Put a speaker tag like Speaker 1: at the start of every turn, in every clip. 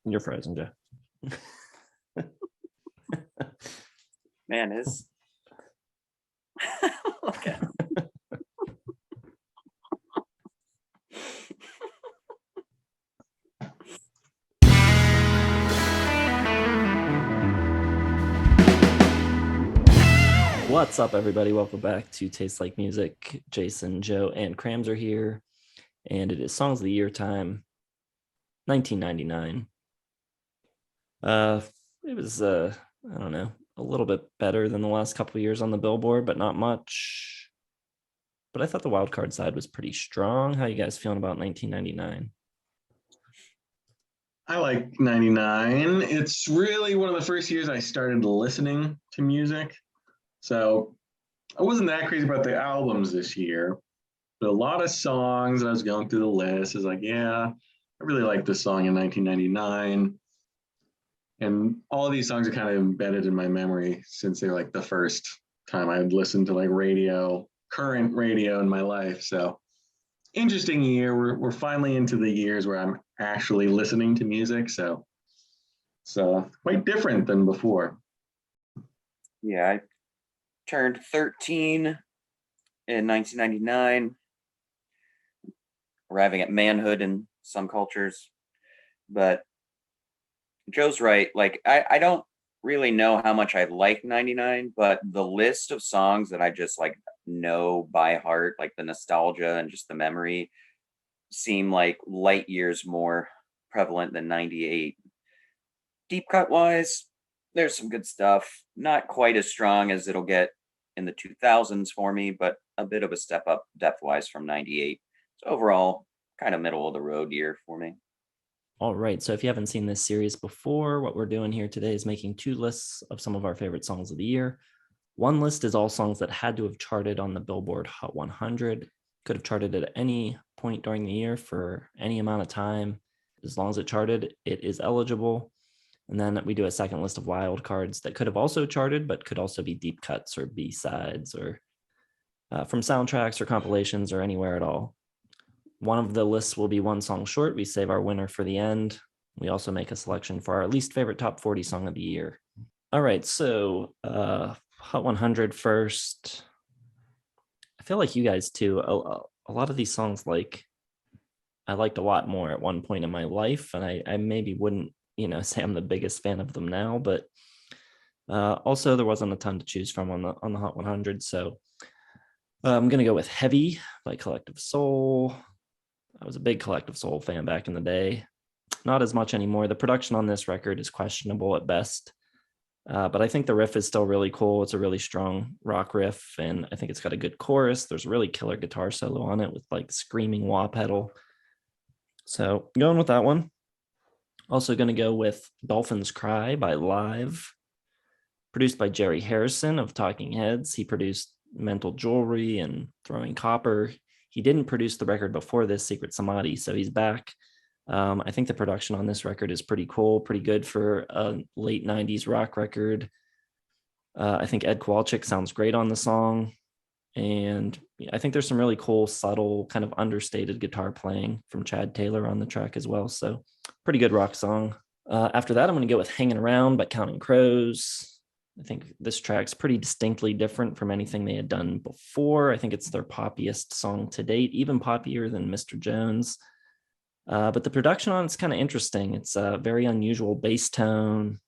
Speaker 1: You're frozen, Joe.
Speaker 2: Man, his okay.
Speaker 1: What's up, everybody? Welcome back to Taste Like Music. Jason, Joe, and Crams are here, and it is Songs of the Year time, 1999. It was, I don't know, a little bit better than the last couple of years on the Billboard, but not much. But I thought the wildcard side was pretty strong. How you guys feeling about 1999?
Speaker 3: I like 99. It's really one of the first years I started listening to music. So I wasn't that crazy about the albums this year, but a lot of songs. I was going through the list. I was like, yeah, I really like this song in 1999. And all of these songs are kind of embedded in my memory since they're like the first time I would listen to like radio, current radio in my life. So interesting year. We're finally into the years where I'm actually listening to music. So quite different than before.
Speaker 2: Yeah, I turned 13 in 1999, arriving at manhood in some cultures. But Joe's right. Like, I don't really know how much I like 99, but the list of songs that I just like know by heart, like the nostalgia and just the memory, seem like light years more prevalent than 98. Deep cut wise, there's some good stuff. Not quite as strong as it'll get in the 2000s for me, but a bit of a step up depth wise from 98. So overall, kind of middle of the road year for me.
Speaker 1: All right, so if you haven't seen this series before, what we're doing here today is making two lists of some of our favorite songs of the year. One list is all songs that had to have charted on the Billboard Hot 100, could have charted at any point during the year for any amount of time. As long as it charted, it is eligible. And then we do a second list of wild cards that could have also charted, but could also be deep cuts or B-sides or from soundtracks or compilations or anywhere at all. One of the lists will be one song short. We save our winner for the end. We also make a selection for our least favorite top 40 song of the year. All right, so Hot 100 first. I feel like you guys too. A lot of these songs, like, I liked a lot more at one point in my life, and I maybe wouldn't, say I'm the biggest fan of them now, but also there wasn't a ton to choose from on the Hot 100, so I'm gonna go with Heavy by Collective Soul. I was a big Collective Soul fan back in the day. Not as much anymore. The production on this record is questionable at best, but I think the riff is still really cool. It's a really strong rock riff, and I think it's got a good chorus. There's a really killer guitar solo on it with like screaming wah pedal. So going with that one. Also going to go with Dolphins Cry by Live, produced by Jerry Harrison of Talking Heads. He produced Mental Jewelry and Throwing Copper. He didn't produce the record before this, Secret Samadhi, so he's back. I think the production on this record is pretty cool, pretty good for a late 90s rock record. I think Ed Kowalczyk sounds great on the song. And I think there's some really cool, subtle, kind of understated guitar playing from Chad Taylor on the track as well. So pretty good rock song. After that, I'm going to go with Hanging Around by Counting Crows. I think this track's pretty distinctly different from anything they had done before. I think it's their poppiest song to date, even poppier than Mr. Jones. But the production on it's kind of interesting. It's a very unusual bass tone.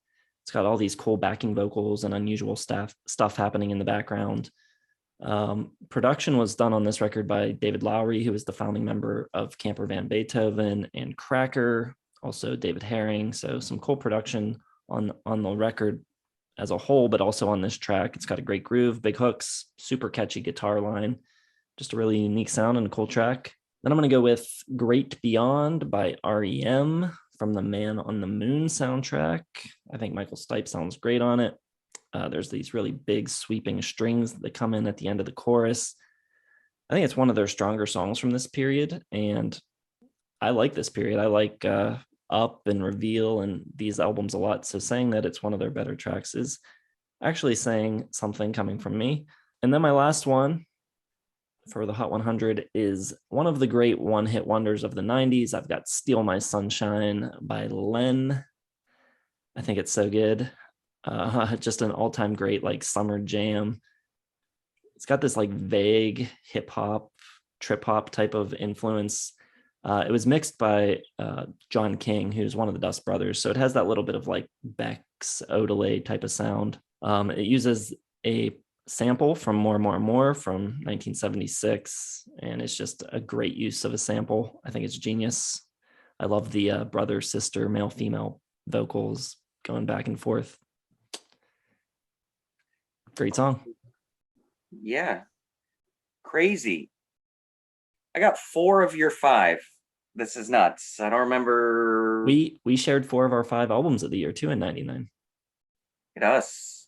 Speaker 1: It's got all these cool backing vocals and unusual stuff happening in the background. Production was done on this record by David Lowery, who was the founding member of Camper Van Beethoven and Cracker, also David Herring. So some cool production on the record as a whole, but also on this track. It's got a great groove, big hooks, super catchy guitar line, just a really unique sound and a cool track. Then I'm going to go with Great Beyond by R.E.M. from the Man on the Moon soundtrack. I think Michael Stipe sounds great on it. There's these really big sweeping strings that come in at the end of the chorus. I think it's one of their stronger songs from this period, and I like this period. I like Up and Reveal and these albums a lot, so saying that it's one of their better tracks is actually saying something coming from me. And then my last one, for the Hot 100 is one of the great one-hit wonders of the 90s. I've got Steal My Sunshine by Len. I think it's so good. Just an all-time great like summer jam. It's got this like vague hip hop, trip hop type of influence. It was mixed by John King, who's one of the Dust Brothers. So it has that little bit of like Beck's Odelay type of sound. It uses a sample from More from 1976. And it's just a great use of a sample. I think it's genius. I love the brother, sister, male, female vocals going back and forth. Great song.
Speaker 2: Yeah. Crazy. I got 4 of your 5. This is nuts. I don't remember.
Speaker 1: We shared 4 of our 5 albums of the year too in 99.
Speaker 2: At us.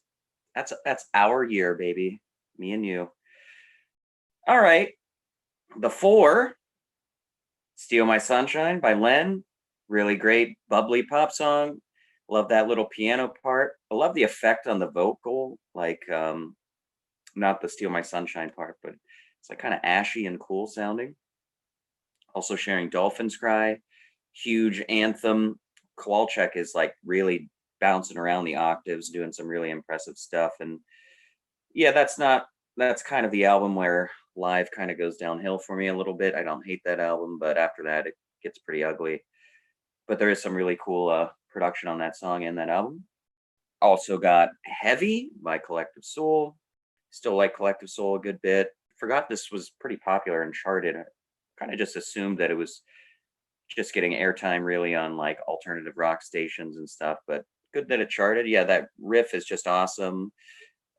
Speaker 2: That's our year, baby. Me and you. All right. The 4, Steal My Sunshine by Len. Really great bubbly pop song. Love that little piano part. I love the effect on the vocal, like not the Steal My Sunshine part, but it's like kind of ashy and cool sounding. Also sharing Dolphins Cry, huge anthem. Kowalczyk is like really bouncing around the octaves, doing some really impressive stuff. And yeah, that's kind of the album where live kind of goes downhill for me a little bit. I don't hate that album, but after that, it gets pretty ugly. But there is some really cool production on that song and that album. Also got Heavy by Collective Soul. Still like Collective Soul a good bit. Forgot this was pretty popular and charted. I kind of just assumed that it was just getting airtime really on like alternative rock stations and stuff, but good that it charted. Yeah, that riff is just awesome.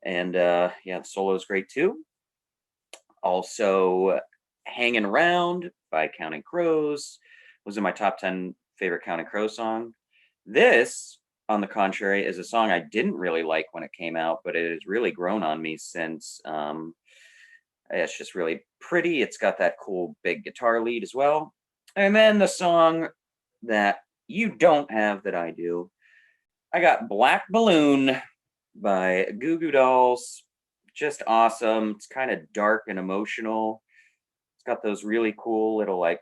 Speaker 2: And yeah, the solo is great too. Also, Hanging Around by Counting Crows was in my top 10 favorite Counting Crow song. This, on the contrary, is a song I didn't really like when it came out, but it has really grown on me since. It's just really pretty. It's got that cool big guitar lead as well. And then the song that you don't have that I do, I got Black Balloon by Goo Goo Dolls. Just awesome. It's kind of dark and emotional. It's got those really cool little like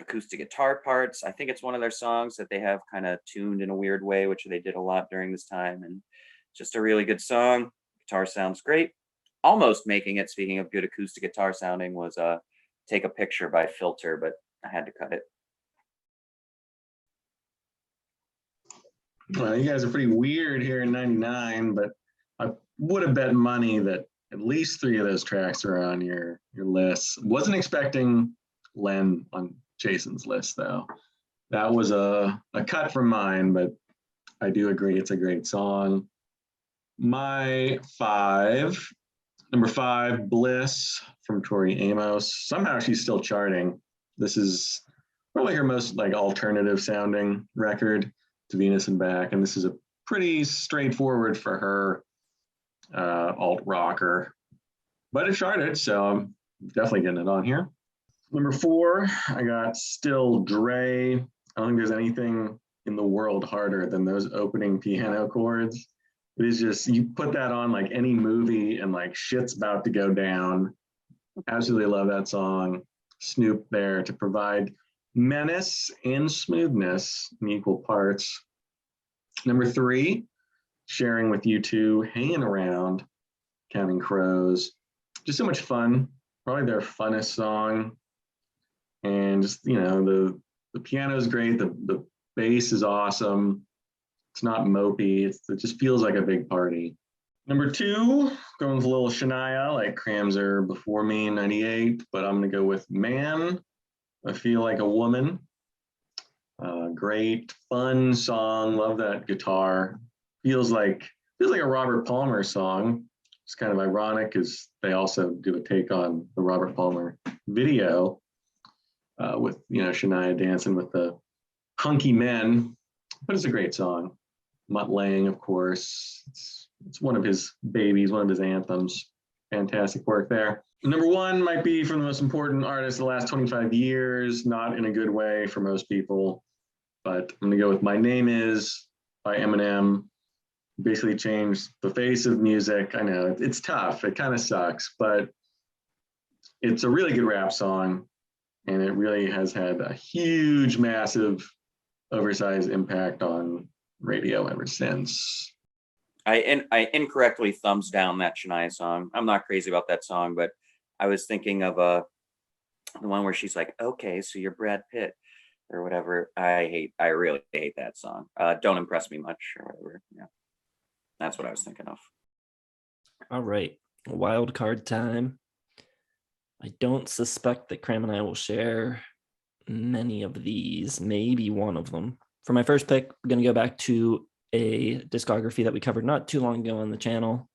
Speaker 2: acoustic guitar parts. I think it's one of their songs that they have kind of tuned in a weird way, which they did a lot during this time. And just a really good song. Guitar sounds great. Almost making it, speaking of good acoustic guitar sounding, was Take a Picture by Filter, but I had to cut it.
Speaker 3: Well, you guys are pretty weird here in 99, but I would have bet money that at least 3 of those tracks are on your list. Wasn't expecting Len on Jason's list, though. That was a cut from mine, but I do agree it's a great song. My 5, number 5, Bliss from Tori Amos. Somehow she's still charting. This is probably her most like alternative sounding record, to Venus and Back, and this is a pretty straightforward for her alt rocker, but it charted, so I'm definitely getting it on here. Number 4, I got Still Dre. I don't think there's anything in the world harder than those opening piano chords. It is just, you put that on like any movie and like shit's about to go down. Absolutely love that song. Snoop there to provide menace and smoothness in equal parts. Number 3, sharing with you two, Hanging Around, Counting Crows. Just so much fun. Probably their funnest song. And just, you know, the piano is great. The bass is awesome. It's not mopey. It just feels like a big party. Number 2, going with a little Shania, like Cramser Before Me in 98, but I'm going to go with Man, I Feel Like a Woman. Great, fun song. Love that guitar. Feels like a Robert Palmer song. It's kind of ironic because they also do a take on the Robert Palmer video with, you know, Shania dancing with the hunky men. But it's a great song. Mutt Lange, of course. It's one of his babies, one of his anthems. Fantastic work there. Number 1 might be from the most important artists of the last 25 years, not in a good way for most people, but I'm going to go with My Name Is by Eminem. Basically changed the face of music. I know it's tough. It kind of sucks, but it's a really good rap song, and it really has had a huge, massive, oversized impact on radio ever since.
Speaker 2: I incorrectly thumbs down that Shania song. I'm not crazy about that song, but I was thinking of the one where she's like, "Okay, so you're Brad Pitt," or whatever. I really hate that song. Don't impress me much, or whatever. Yeah, that's what I was thinking of.
Speaker 1: All right, wild card time. I don't suspect that Cram and I will share many of these, maybe one of them. For my first pick, we're going to go back to a discography that we covered not too long ago on the channel.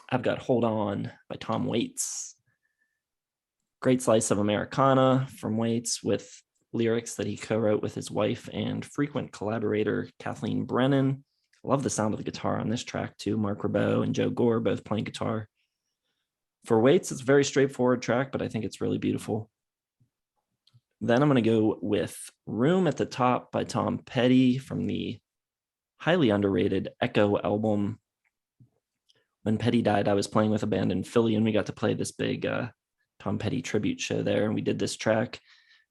Speaker 1: I've got Hold On by Tom Waits. Great slice of Americana from Waits with lyrics that he co-wrote with his wife and frequent collaborator, Kathleen Brennan. I love the sound of the guitar on this track too. Mark Ribot and Joe Gore both playing guitar. For Waits, it's a very straightforward track, but I think it's really beautiful. Then I'm going to go with Room at the Top by Tom Petty from the highly underrated Echo album. When Petty died, I was playing with a band in Philly, and we got to play this big Tom Petty tribute show there, and we did this track.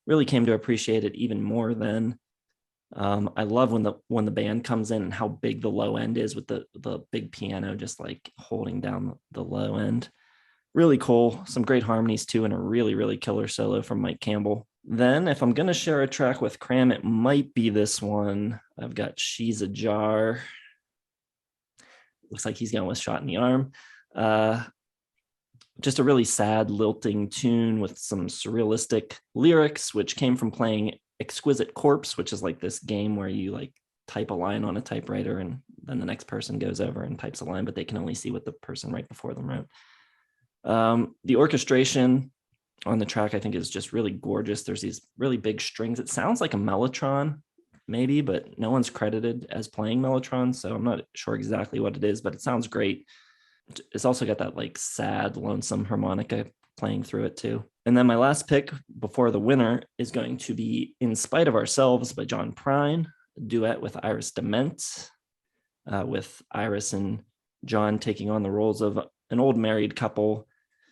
Speaker 1: Really came to appreciate it even more then. I love when the band comes in and how big the low end is with the big piano just like holding down the low end. Really cool. Some great harmonies too, and a really, really killer solo from Mike Campbell. Then if I'm going to share a track with Cram, it might be this one. I've got She's a Jar. Looks like he's going with Shot in the Arm. Just a really sad, lilting tune with some surrealistic lyrics, which came from playing Exquisite Corpse, which is like this game where you like type a line on a typewriter and then the next person goes over and types a line, but they can only see what the person right before them wrote. The orchestration on the track, I think, is just really gorgeous. There's these really big strings. It sounds like a mellotron, maybe, but no one's credited as playing mellotron, so I'm not sure exactly what it is, but it sounds great. It's also got that like sad, lonesome harmonica playing through it too. And then my last pick before the winner is going to be In Spite of Ourselves by John Prine, a duet with Iris DeMent, with Iris and John taking on the roles of an old married couple.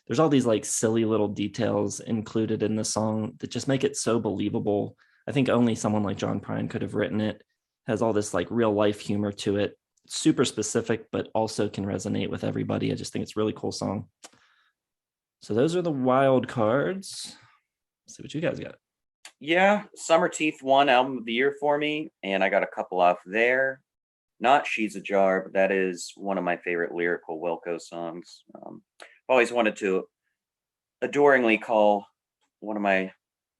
Speaker 1: There's all these like silly little details included in the song that just make it so believable. I think only someone like John Prine could have written it. Has all this like real life humor to it. Super specific, but also can resonate with everybody. I just think it's a really cool song. So those are the wild cards. Let's see what you guys got.
Speaker 2: Yeah, Summer Teeth won Album of the Year for me, and I got a couple off there. Not She's a Jar, but that is one of my favorite lyrical Wilco songs. I've always wanted to adoringly call one of my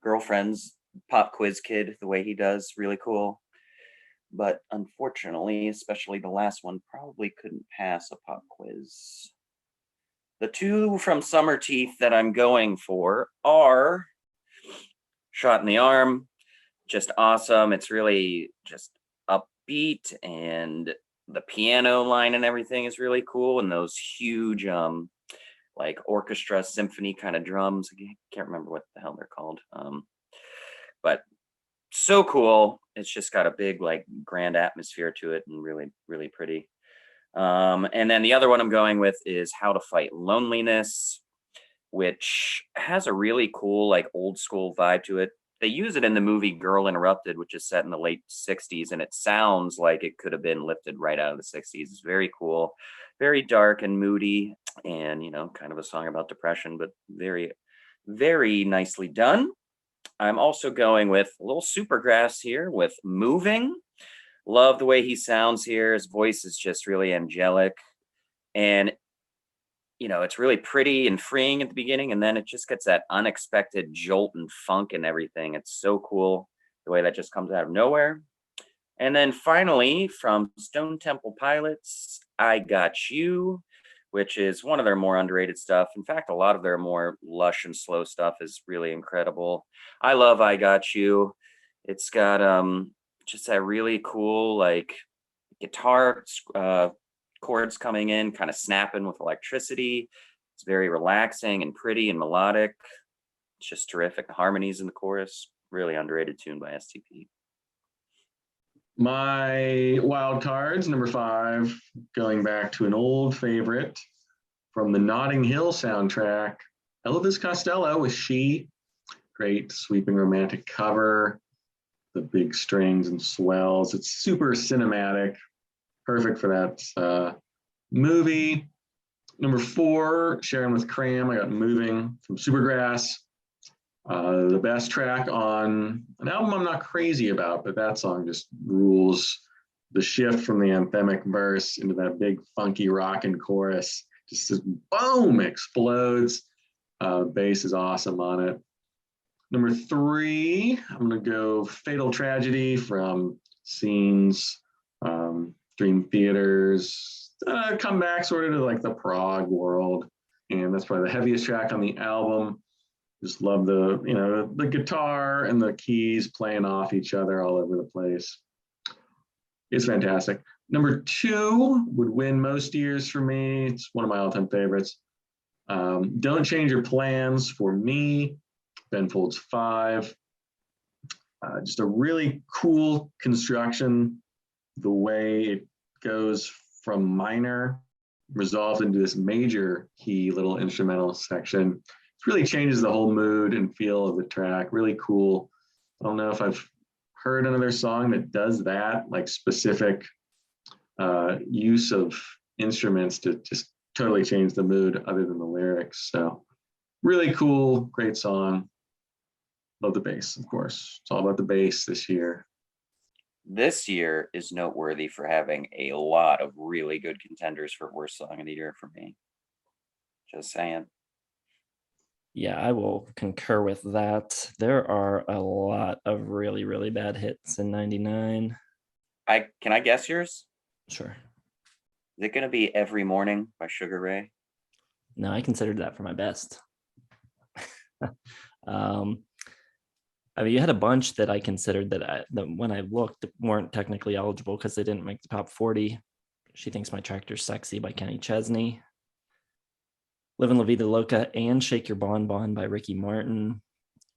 Speaker 2: girlfriends Pop Quiz Kid the way he does. Really cool. But unfortunately, especially the last one, probably couldn't pass a pop quiz. The two from Summer Teeth that I'm going for are Shot in the Arm, just awesome. It's really just upbeat, and the piano line and everything is really cool, and those huge like orchestra symphony kind of drums. I can't remember what the hell they're called. But so cool. It's just got a big like grand atmosphere to it and really, really pretty. And then the other one I'm going with is How to Fight Loneliness, which has a really cool like old school vibe to it. They use it in the movie Girl Interrupted, which is set in the late 60s, and it sounds like it could have been lifted right out of the 60s. It's very cool, very dark and moody, and kind of a song about depression, but very, very nicely done. I'm also going with a little Supergrass here with Moving. Love the way he sounds here. His voice is just really angelic. And, it's really pretty and freeing at the beginning. And then it just gets that unexpected jolt and funk and everything. It's so cool the way that just comes out of nowhere. And then finally, from Stone Temple Pilots, I Got You, which is one of their more underrated stuff. In fact, a lot of their more lush and slow stuff is really incredible. I love I Got You. It's got just that really cool like guitar chords coming in, kind of snapping with electricity. It's very relaxing and pretty and melodic. It's just terrific. The harmonies in the chorus, really underrated tune by STP.
Speaker 3: My wild cards, number 5, going back to an old favorite from the Notting Hill soundtrack, Elvis Costello with She. Great sweeping romantic cover. The big strings and swells. It's super cinematic. Perfect for that movie. Number 4, Sharon with Cram. I got Moving from Supergrass. The best track on an album I'm not crazy about, but that song just rules. The shift from the anthemic verse into that big funky rockin' chorus just boom, explodes. Bass is awesome on it. Number 3, I'm going to go Fatal Tragedy from Scenes, Dream Theaters, come back sort of to like the prog world. And that's probably the heaviest track on the album. Just love the guitar and the keys playing off each other all over the place. It's fantastic. Number 2 would win most years for me. It's one of my all-time favorites. Don't Change Your Plans for me. Ben Folds 5. Just a really cool construction. The way it goes from minor resolved into this major key little instrumental section. It really changes the whole mood and feel of the track. Really cool. I don't know if I've heard another song that does that, like specific use of instruments to just totally change the mood other than the lyrics. So really cool, great song. Love the bass, of course. It's all about the bass this year.
Speaker 2: This year is noteworthy for having a lot of really good contenders for worst song of the year for me. Just saying.
Speaker 1: Yeah, I will concur with that. There are a lot of really, really bad hits in 99.
Speaker 2: Can I guess yours?
Speaker 1: Sure.
Speaker 2: Is it going to be Every Morning by Sugar Ray?
Speaker 1: No, I considered that for my best. I mean, you had a bunch that I considered that when I looked weren't technically eligible because they didn't make the top 40. She Thinks My Tractor's Sexy by Kenny Chesney. Livin' La Vida Loca and Shake Your Bon Bon by Ricky Martin.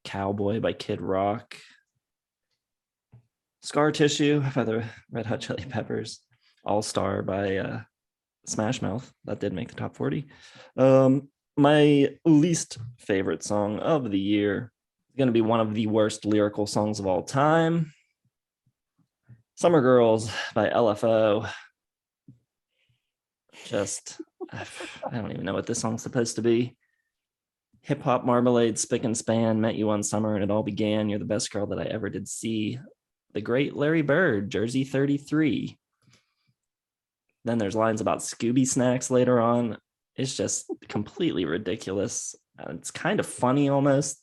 Speaker 1: Cowboy by Kid Rock. Scar Tissue by the Red Hot Chili Peppers. All Star by Smash Mouth. That did make the top 40. My least favorite song of the year is going to be one of the worst lyrical songs of all time. Summer Girls by LFO. Just, I don't even know what this song's supposed to be. Hip Hop Marmalade, Spick and Span, Met You One Summer, and It All Began. You're the Best Girl That I Ever Did See. The Great Larry Bird, Jersey 33. Then there's lines about Scooby snacks later on. It's just completely ridiculous. It's kind of funny almost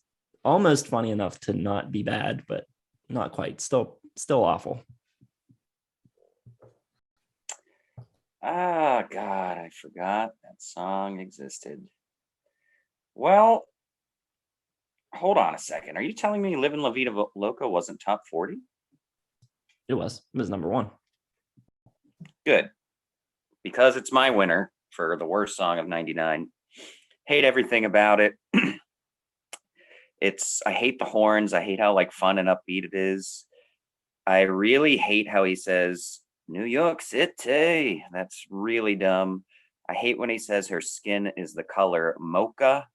Speaker 1: funny enough to not be bad, but not quite. Still awful.
Speaker 2: Ah, God, I forgot that song existed. Well, hold on a second. Are you telling me Livin' La Vida Loca wasn't top 40?
Speaker 1: It was number 1.
Speaker 2: Good. Because it's my winner for the worst song of 99. Hate everything about it. I hate the horns. I hate how like fun and upbeat it is. I really hate how he says New York City. That's really dumb. I hate when he says her skin is the color mocha.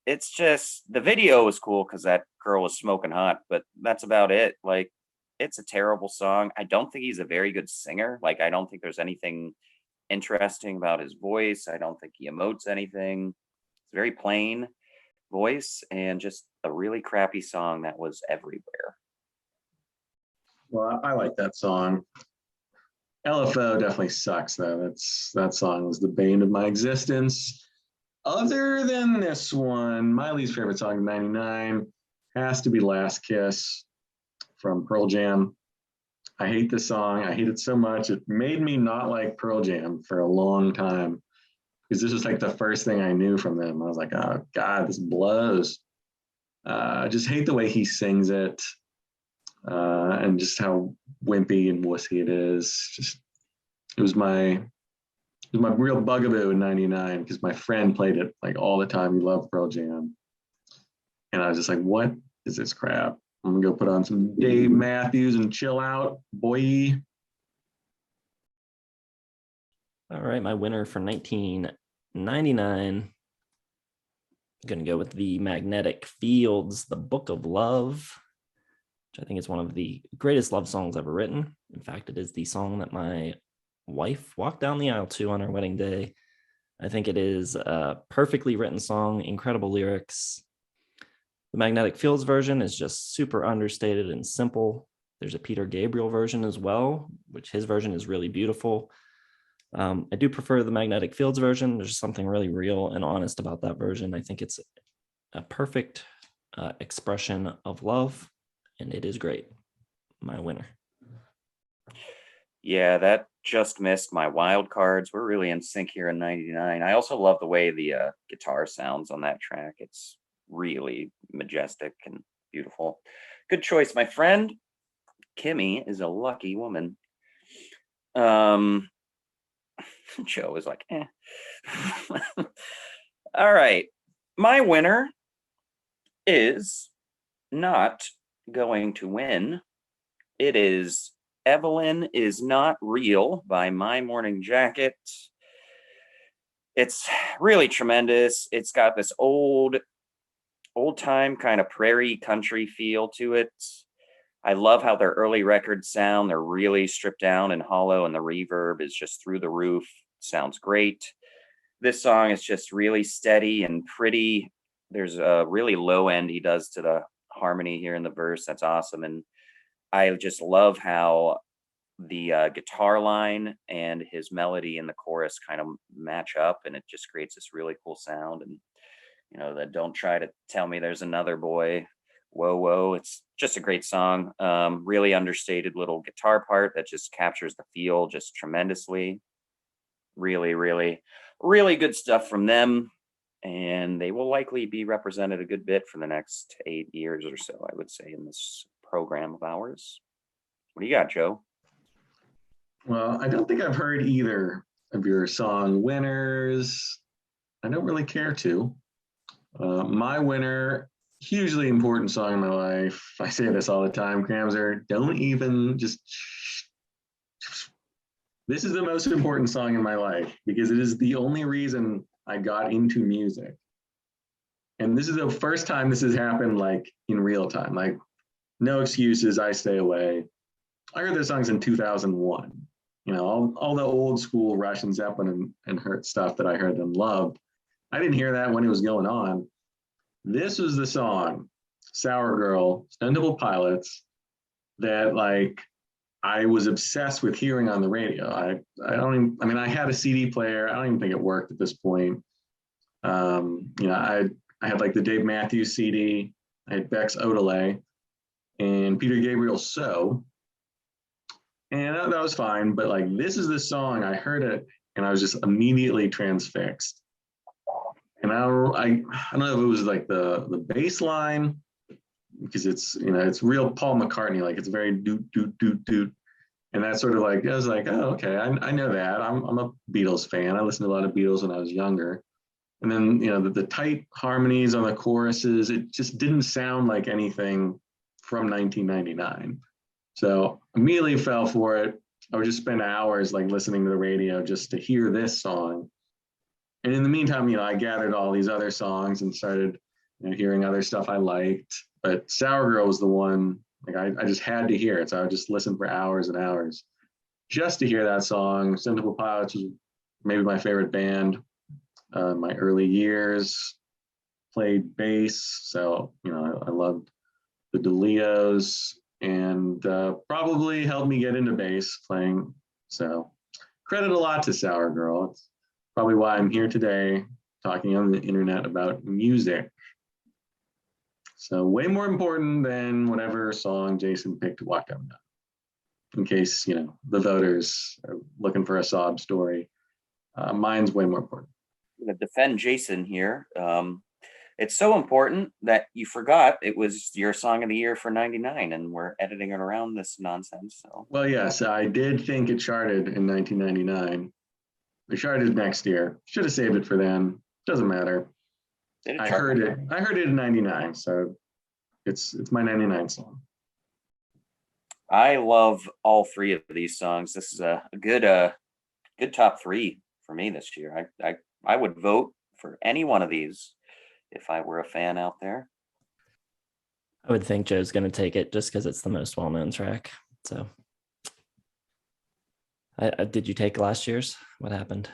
Speaker 2: It's just, the video was cool because that girl was smoking hot, but that's about it. Like, it's a terrible song. I don't think he's a very good singer. Like, I don't think there's anything interesting about his voice. I don't think he emotes anything. It's very plain voice and just a really crappy song that was everywhere.
Speaker 3: Well, I like that song. LFO definitely sucks though. That song was the bane of my existence. Other than this one, my least favorite song of 99 has to be Last Kiss from Pearl Jam. I hate this song. I hate it so much. It made me not like Pearl Jam for a long time because this was like the first thing I knew from them. I was like, oh God, this blows. I just hate the way he sings it and just how wimpy and wussy it is. Just it was my real bugaboo in 99 because my friend played it like all the time. He loved Pearl Jam. And I was just like, what is this crap? I'm gonna go put on some Dave Matthews and chill out, boy.
Speaker 1: All right, my winner for 1999 going to go with the Magnetic Fields, The Book of Love, which I think is one of the greatest love songs ever written. In fact, it is the song that my wife walked down the aisle to on our wedding day. I think it is a perfectly written song, incredible lyrics. The Magnetic Fields version is just super understated and simple. There's a Peter Gabriel version as well, which his version is really beautiful. I do prefer the Magnetic Fields version. There's something really real and honest about that version. I think it's a perfect expression of love, and it is great. My winner.
Speaker 2: Yeah, that just missed my wild cards. We're really in sync here in 99. I also love the way the guitar sounds on that track. It's really majestic and beautiful. Good choice, my friend. Kimmy is a lucky woman. Joe was like, eh. All right. My winner is not going to win. It is Evelyn Is Not Real by My Morning Jacket. It's really tremendous. It's got this old time kind of prairie country feel to it. I love how their early records sound. They're really stripped down and hollow, and the reverb is just through the roof. Sounds great. This song is just really steady and pretty. There's a really low end he does to the harmony here in the verse. That's awesome. And I just love how the guitar line and his melody in the chorus kind of match up, and it just creates this really cool sound. And that Don't Try to Tell Me There's Another Boy, whoa whoa, it's just a great song. Really understated little guitar part that just captures the feel just tremendously. Really, really, really good stuff from them, and they will likely be represented a good bit for the next 8 years or so, I would say, in this program of ours. What do you got, Joe?
Speaker 3: Well, I don't think I've heard either of your song winners. I don't really care to. My winner, hugely important song in my life. I say this all the time, Cramser. Don't even just. This is the most important song in my life because it is the only reason I got into music. And this is the first time this has happened like in real time. Like, no excuses, I stay away. I heard those songs in 2001. All the old school Rush and Zeppelin and Hurt stuff that I heard them love. I didn't hear that when it was going on. This was the song, Sour Girl, Stone Temple Pilots, that I was obsessed with hearing on the radio. I had a CD player. I don't even think it worked at this point. I had like the Dave Matthews CD. I had Beck's Odelay and Peter Gabriel's So. And that was fine. But this is the song. I heard it and I was just immediately transfixed. And I don't know if it was like the bass line, because it's real Paul McCartney, it's very doot doot doot doot, and that's sort of I was like, oh, okay, I know that. I'm a Beatles fan. I listened to a lot of Beatles when I was younger, and then the tight harmonies on the choruses, it just didn't sound like anything from 1999. So immediately fell for it. I would just spend hours listening to the radio just to hear this song. And in the meantime, I gathered all these other songs and started hearing other stuff I liked. But Sour Girl was the one, I just had to hear it. So I would just listen for hours and hours just to hear that song. Stone Temple Pilots was maybe my favorite band in my early years. Played bass, so I loved the DeLeos, and probably helped me get into bass playing. So credit a lot to Sour Girl. It's probably why I'm here today talking on the internet about music. So way more important than whatever song Jason picked to walk down, in case, the voters are looking for a sob story. Mine's way more important.
Speaker 2: I'm going to defend Jason here. It's so important that you forgot it was your song of the year for 99, and we're editing it around this nonsense. So.
Speaker 3: Well, yes, I did think it charted in 1999. It charted next year. Should have saved it for then. Doesn't matter. I heard it in 99, so it's my 99 song.
Speaker 2: I love all three of these songs. This is a good top three for me this year. I would vote for any one of these if I were a fan out there.
Speaker 1: I would think Joe's going to take it just because it's the most well-known track. So, did you take last year's? What happened?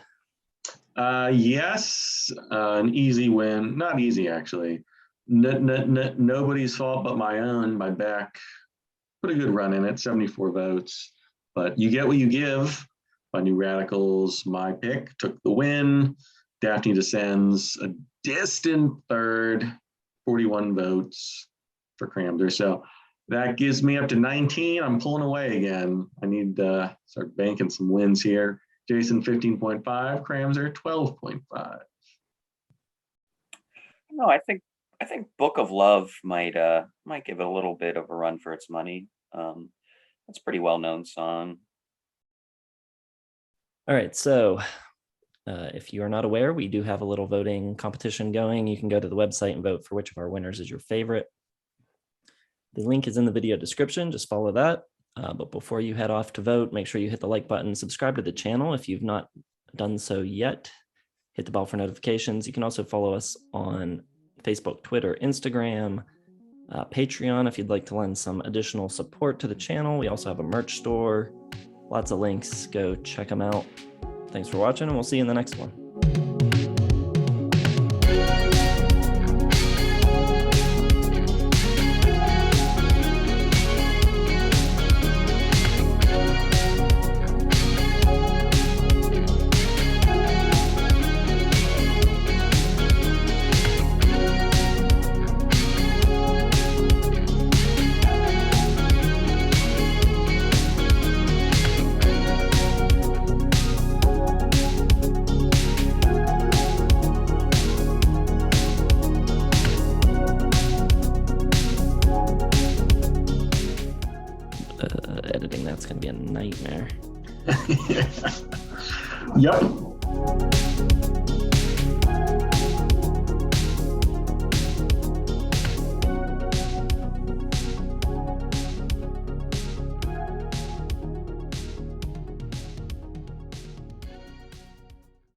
Speaker 3: Yes, an easy win. Not easy, actually. Nobody's fault but my own. My Beck put a good run in it, 74 votes. But you get what you give. By New Radicals, my pick took the win. Daphne Descends, a distant third, 41 votes for Cramder. So that gives me up to 19. I'm pulling away again. I need to start banking some wins here. Jason 15.5, Cramser 12.5.
Speaker 2: No, I think Book of Love might give it a little bit of a run for its money. That's a pretty well-known song.
Speaker 1: All right, so if you are not aware, we do have a little voting competition going. You can go to the website and vote for which of our winners is your favorite. The link is in the video description. Just follow that. But before you head off to vote, make sure you hit the like button, subscribe to the channel if you've not done so yet. Hit the bell for notifications. You can also follow us on Facebook, Twitter, Instagram, Patreon if you'd like to lend some additional support to the channel. We also have a merch store. Lots of links. Go check them out. Thanks for watching, and we'll see you in the next one. Editing, that's going to be a nightmare.
Speaker 3: Yep.